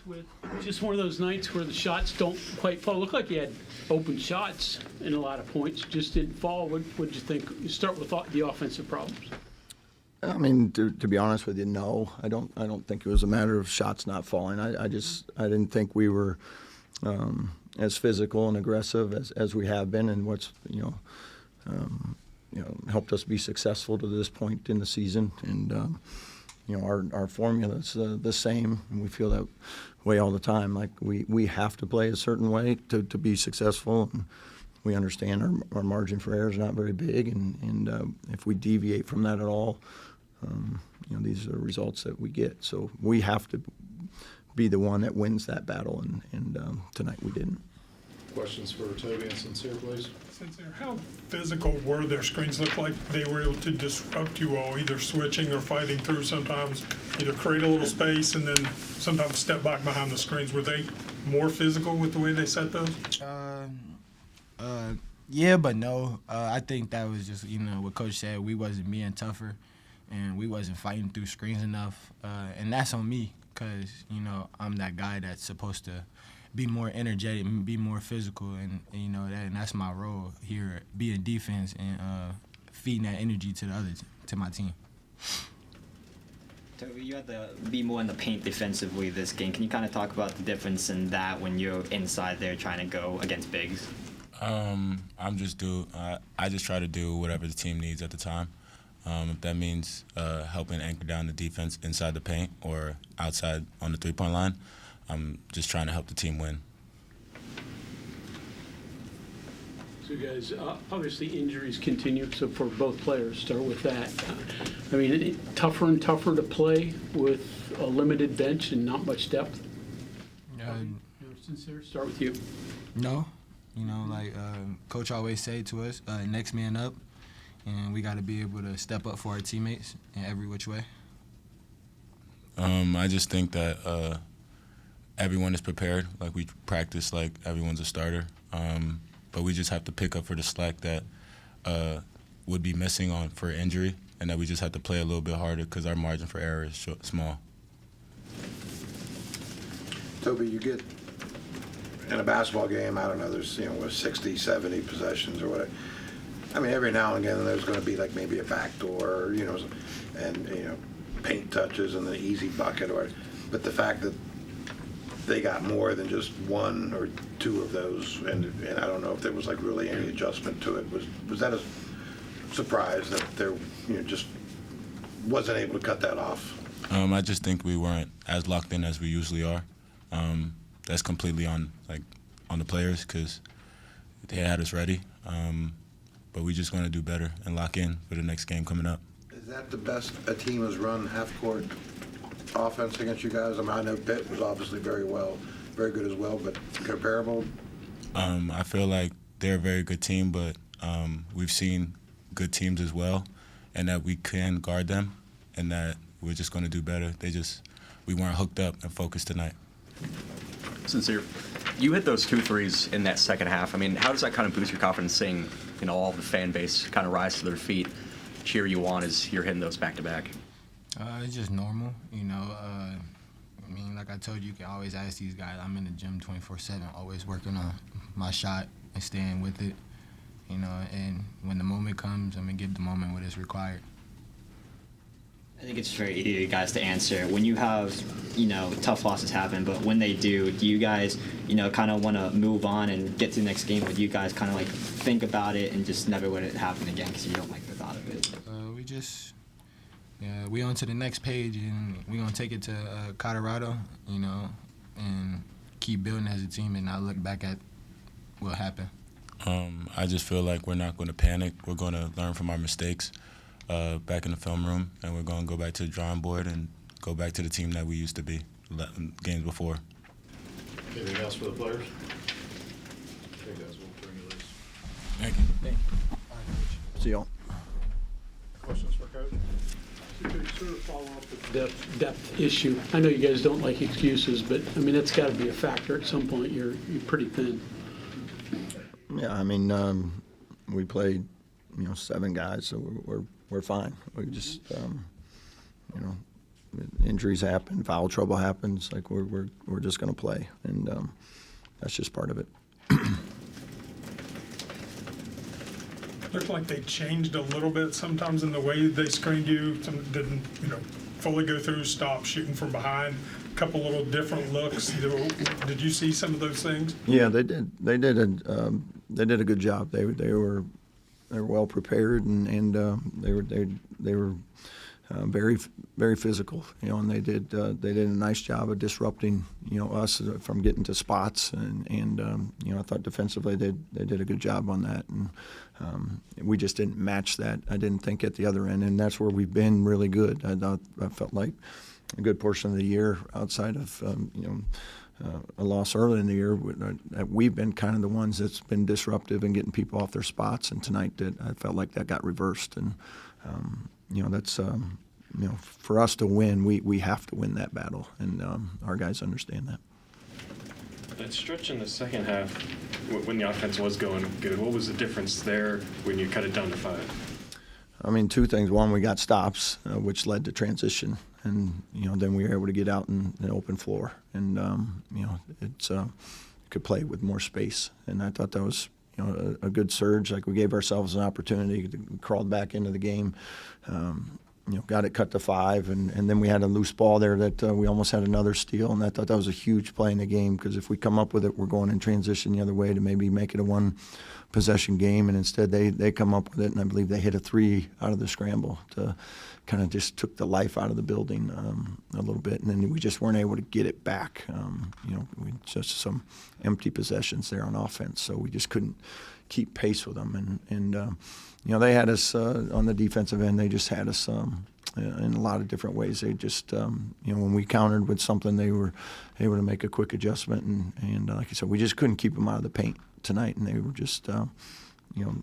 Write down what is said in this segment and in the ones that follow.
With just one of those nights where the shots don't quite fall. It looked like you had open shots in a lot of points, just didn't fall. What did you think? You start with the offensive problems. I mean, to be honest with you, no. I don't think it was a matter of shots not falling. I didn't think we were as physical and aggressive as we have been, and what's helped us be successful to this point in the season. And our formula is the same, and we feel that way all the time. Like we have to play a certain way to be successful. And we understand our margin for error is not very big, and if we deviate from that at all, these are the results that we get. So we have to be the one that wins that battle, and tonight we didn't. Questions for Toby and Sencire, please. Sencire, how physical were their screens? Looked like they were able to disrupt you all, either switching or fighting through sometimes, either create a little space and then sometimes step back behind the screens. Were they more physical with the way they set those? Yeah, but no. I think that was just, what Coach said. We wasn't being tougher, and we wasn't fighting through screens enough. And that's on me because, I'm that guy that's supposed to be more energetic and be more physical, and that's my role here, being defense and feeding that energy to my team. Toby, you had to be more in the paint defensively this game. Can you kind of talk about the difference in that when you're inside there trying to go against bigs? I just try to do whatever the team needs at the time. If that means helping anchor down the defense inside the paint or outside on the three-point line, I'm just trying to help the team win. So you guys, obviously injuries continue, so for both players, start with that. Tougher and tougher to play with a limited bench and not much depth? Sencire, start with you. No. Coach always say to us, next man up, and we got to be able to step up for our teammates in every which way. I just think that everyone is prepared. Like, we practice like everyone's a starter. But we just have to pick up for the slack that would be missing for injury, and that we just have to play a little bit harder because our margin for error is small. Toby, you get in a basketball game, I don't know, there's 60, 70 possessions or whatever. I mean, every now and again there's going to be like maybe a backdoor, and paint touches and the easy bucket, but the fact that they got more than just one or two of those, and I don't know if there was like really any adjustment to it. Was that a surprise that there just wasn't able to cut that off? I just think we weren't as locked in as we usually are. That's completely on the players because they had us ready. But we're just going to do better and lock in for the next game coming up. Is that the best a team has run half-court offense against you guys? I know Pitt was obviously very good as well, but comparable? I feel like they're a very good team, but we've seen good teams as well, and that we can guard them, and that we're just going to do better. We weren't hooked up and focused tonight. Sencire, you hit those 2 threes in that second half. How does that kind of boost your confidence, seeing all the fan base kind of rise to their feet, cheer you on as you're hitting those back-to-back? It's just normal, like I told you, you can always ask these guys. I'm in the gym 24/7, always working on my shot and staying with it, and when the moment comes, I'm going to give the moment what is required. I think it's very easy, you guys, to answer. When you have, tough losses happen, but when they do you guys, kind of want to move on and get to the next game? Or do you guys kind of think about it and just never let it happen again because you don't like the thought of it? We on to the next page, and we're going to take it to Colorado, and keep building as a team and not look back at what happened. I just feel like we're not going to panic. We're going to learn from our mistakes back in the film room, and we're going to go back to the drawing board and go back to the team that we used to be games before. Anything else for the players? Okay, guys, we'll bring you loose. Thank you. Thank you. All right, Coach. See y'all. Questions for Coach? To sort of follow up with the depth issue. I know you guys don't like excuses, but that's got to be a factor at some point. You're pretty thin. Yeah, we played 7 guys, so we're fine. We just injuries happen, foul trouble happens. Like we're just going to play, and that's just part of it. Looked like they changed a little bit sometimes in the way they screened you. Some didn't, fully go through, stop shooting from behind. A couple little different looks. Did you see some of those things? Yeah, they did. They did a good job. They were well prepared, and they were very physical, and they did a nice job of disrupting, us from getting to spots, and I thought defensively they did a good job on that, and we just didn't match that. I didn't think at the other end, and that's where we've been really good. I felt like a good portion of the year, outside of a loss early in the year, we've been kind of the ones that's been disruptive and getting people off their spots, and tonight I felt like that got reversed, and that's for us to win, we have to win that battle, and our guys understand that. That stretch in the second half, when the offense was going good, what was the difference there when you cut it down to 5? I mean, two things. One, we got stops, which led to transition, and then we were able to get out in an open floor, and it's could play with more space, and I thought that was a good surge. Like, we gave ourselves an opportunity to crawl back into the game. Got it cut to 5, and then we had a loose ball there that we almost had another steal, and I thought that was a huge play in the game, because if we come up with it, we're going in transition the other way to maybe make it a one-possession game, and instead they come up with it, and I believe they hit a 3 out of the scramble to kind of just took the life out of the building a little bit, and then we just weren't able to get it back. We just some empty possessions there on offense, so we just couldn't keep pace with them, and they had us on the defensive end. They just had us in a lot of different ways. They just, when we countered with something, they were able to make a quick adjustment, and like I said, we just couldn't keep them out of the paint tonight, and they were just,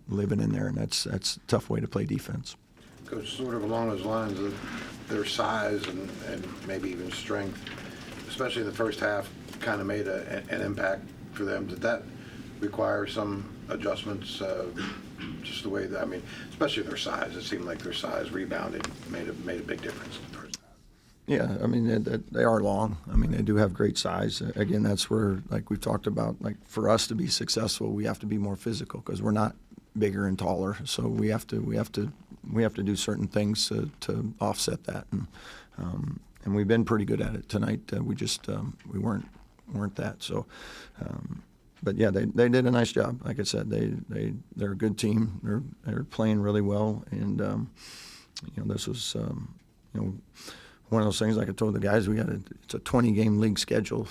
living in there, and that's a tough way to play defense. Coach, sort of along those lines of their size and maybe even strength, especially in the first half, kind of made an impact for them. Did that require some adjustments? Just the way that, especially their size. It seemed like their size rebounding made a big difference. Yeah, they are long. They do have great size. Again, that's where, like we've talked about, like, for us to be successful, we have to be more physical, because we're not bigger and taller. So we have to do certain things to offset that, and we've been pretty good at it tonight. We just we weren't that. So. But yeah, they did a nice job. Like I said, they're a good team. They're playing really well, and this was one of those things. Like I told the guys, it's a 20-game league schedule.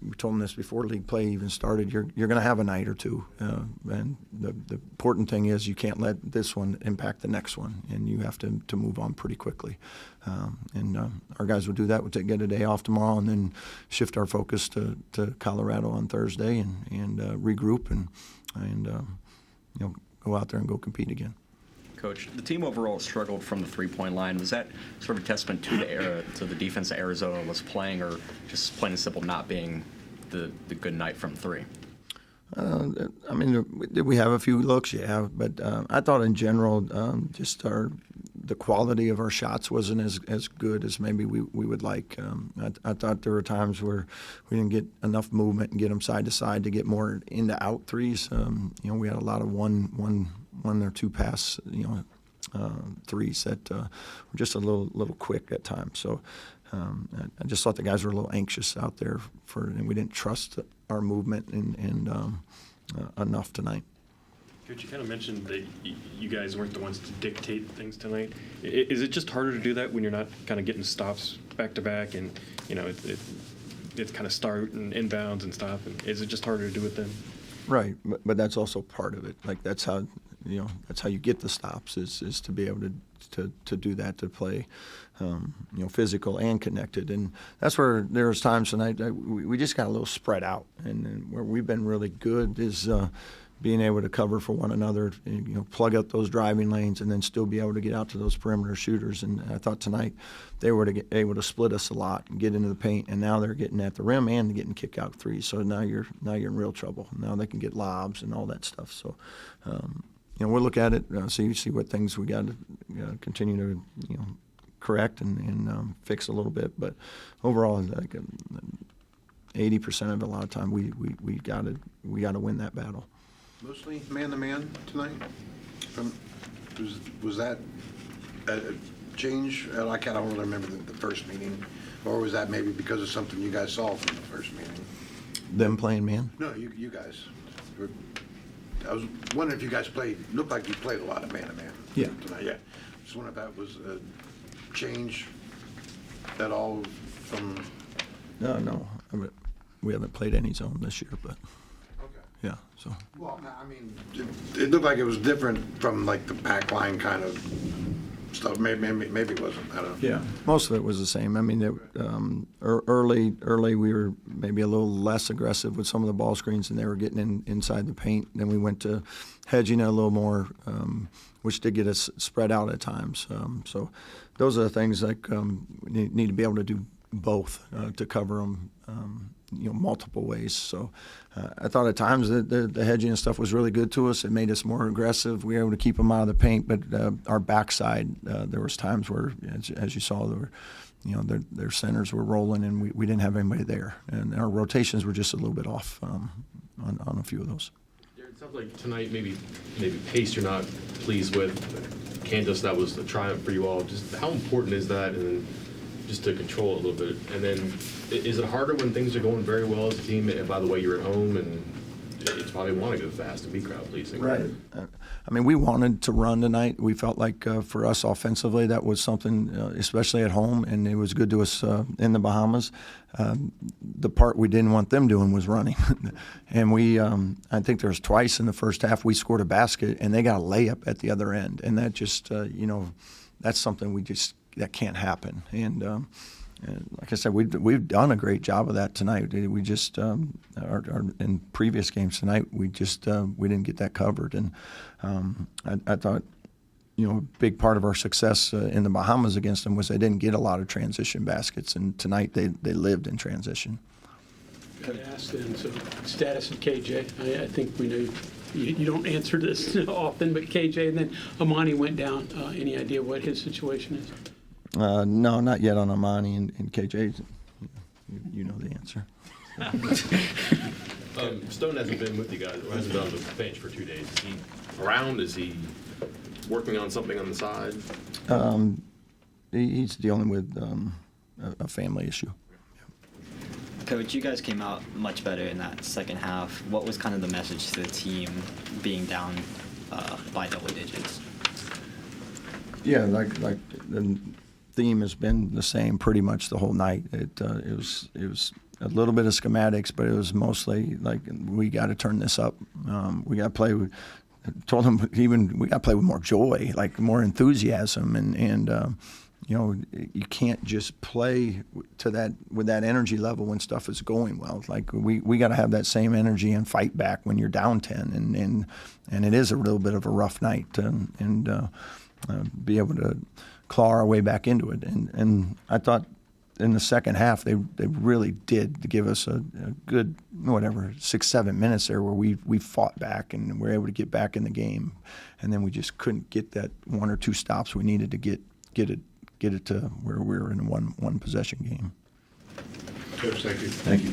We told them this before league play even started. You're going to have a night or two, and the important thing is you can't let this one impact the next one, and you have to move on pretty quickly. And our guys will do that. We'll get a day off tomorrow, and then shift our focus to Colorado on Thursday, and regroup, and go out there and go compete again. Coach, the team overall struggled from the three-point line. Was that sort of a testament to the defense that Arizona was playing, or just plain and simple not being the good night from 3? Did we have a few looks? Yeah, but I thought in general, just the quality of our shots wasn't as good as maybe we would like. I thought there were times where we didn't get enough movement and get them side to side to get more into out threes. We had a lot of one or two pass, threes that were just a little quick at times. So I just thought the guys were a little anxious out there and we didn't trust our movement and enough tonight. Coach, you kind of mentioned that you guys weren't the ones to dictate things tonight. Is it just harder to do that when you're not kind of getting stops back to back, and it's kind of start and inbounds and stop? And is it just harder to do it then? Right, but that's also part of it. Like, that's how you get the stops is to be able to do that, to play physical and connected. And that's where there was times tonight we just got a little spread out, and where we've been really good is being able to cover for one another, plug up those driving lanes, and then still be able to get out to those perimeter shooters. And I thought tonight they were able to split us a lot and get into the paint, and now they're getting at the rim and getting kick out threes. So now you're in real trouble. Now they can get lobs and all that stuff. So we'll look at it, see what things we got to continue to correct and fix a little bit. But overall, like 80% of it, a lot of time we got to win that battle. Mostly man-to-man tonight? Was that a change? I kind of remember the first meeting. Or was that maybe because of something you guys saw from the first meeting? Them playing man? No, you guys. I was wondering if you guys looked like you played a lot of man-to-man. Yeah. Tonight, yeah. Just wondering if that was a change at all from... No. We haven't played any zone this year, but Okay. yeah, so. Well, I mean, it looked like it was different from like the pack line kind of stuff. Maybe it wasn't. I don't know. Yeah, most of it was the same. I mean, early we were maybe a little less aggressive with some of the ball screens, and they were getting inside the paint. Then we went to hedging it a little more, which did get us spread out at times. So those are the things like we need to be able to do both to cover them. Multiple ways. So I thought at times that the hedging and stuff was really good to us. It made us more aggressive. We were able to keep them out of the paint, but our backside, there was times where, as you saw, there were, their centers were rolling, and we didn't have anybody there, and our rotations were just a little bit off on a few of those. It sounds like tonight maybe pace you're not pleased with. Kansas, that was a triumph for you all. Just how important is that, and just to control it a little bit? And then is it harder when things are going very well as a team? And by the way, you're at home, and it's probably want to go fast and be crowd pleasing. Right. I mean, we wanted to run tonight. We felt like for us offensively, that was something, especially at home, and it was good to us in the Bahamas. The part we didn't want them doing was running. And I think there was twice in the first half we scored a basket, and they got a layup at the other end. And that just, that's something that can't happen. And like I said, we've done a great job of that tonight. We just in previous games tonight, we didn't get that covered. And I thought, a big part of our success in the Bahamas against them was they didn't get a lot of transition baskets, and tonight they lived in transition. Got to ask then, so status of KJ. I think we know you don't answer this often, but KJ, and then Amani went down. Any idea what his situation is? No, not yet on Amani and KJ. You know the answer. Stone hasn't been with you guys, or hasn't been on the bench for 2 days. Is he around? Is he working on something on the side? He's dealing with a family issue. Coach, you guys came out much better in that second half. What was kind of the message to the team being down by double digits? Yeah, like the theme has been the same pretty much the whole night. It was a little bit of schematics, but it was mostly like we got to turn this up. We got to play with. Told them we got to play with more joy, like more enthusiasm, and you can't just play with that energy level when stuff is going well. Like we got to have that same energy and fight back when you're down 10, and it is a little bit of a rough night, and be able to claw our way back into it. And I thought in the second half they really did give us a good 6-7 minutes there where we fought back and were able to get back in the game, and then we just couldn't get that one or two stops we needed to get it to where we were in a one possession game. Coach, thank you. Thank you.